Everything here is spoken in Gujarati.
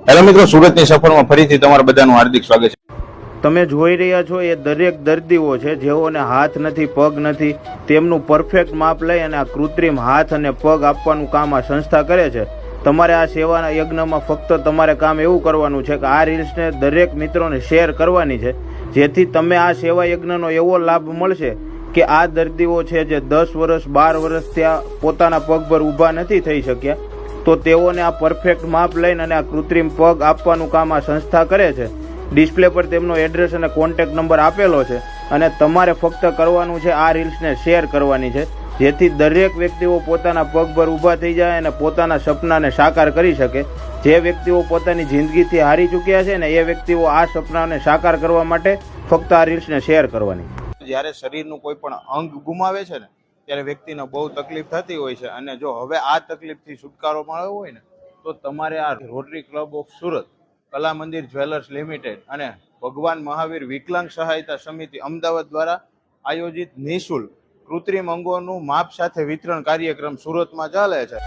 હેલો મિત્રો, સુરતની સફરમાં ફરીથી તમારા બધાનું હાર્દિક સ્વાગત છે। તમે જોઈ રહ્યા છો એ દરેક દર્દીઓ છે જેઓને હાથ નથી, પગ નથી, તેમનું પરફેક્ટ માપ લઈ અને આ કૃત્રિમ હાથ અને પગ આપવાનું કામ આ સંસ્થા કરે છે। તમારે આ સેવાના યજ્ઞમાં ફક્ત તમારે કામ એવું કરવાનું છે કે આ રીલ્સને દરેક મિત્રોને શેર કરવાની છે, જેથી તમે આ સેવા યજ્ઞનો એવો લાભ મળશે કે આ દર્દીઓ છે જે 10 વર્ષ 12 વર્ષ ત્યાં પોતાના પગ પર ઊભા નથી થઈ શક્યા, તો તેઓને આ પરફેક્ટ માપ લઈને અને આ કૃત્રિમ પગ આપવાનું કામ આ સંસ્થા કરે છે। ડિસ્પ્લે પર તેમનો એડ્રેસ અને કોન્ટેક્ટ નંબર આપેલો છે અને તમારે ફક્ત કરવાનું છે આ રીલ્સને શેર કરવાની છે, જેથી દરેક વ્યક્તિઓ પોતાના પગ પર ઊભા થઈ જાય અને પોતાના સપનાને સાકાર કરી શકે। જે વ્યક્તિઓ પોતાની જિંદગીથી હારી ચૂક્યા છે ને એ વ્યક્તિઓ આ સપનાને સાકાર કરવા માટે ફક્ત આ રીલ્સને શેર કરવાની। જ્યારે શરીરનું કોઈ પણ અંગ ગુમાવે છે ને ત્યારે વ્યક્તિને બહુ તકલીફ થતી હોય છે, અને જો હવે આ તકલીફથી છુટકારો મળવો હોય ને તો તમારે આ રોટરી ક્લબ ઓફ સુરત, કલા મંદિર જ્વેલર્સ લિમિટેડ અને ભગવાન મહાવીર વિકલાંગ સહાયતા સમિતિ અમદાવાદ દ્વારા આયોજિત નિઃશુલ્ક કૃત્રિમ અંગોનું માપ સાથે વિતરણ કાર્યક્રમ સુરતમાં ચાલે છે।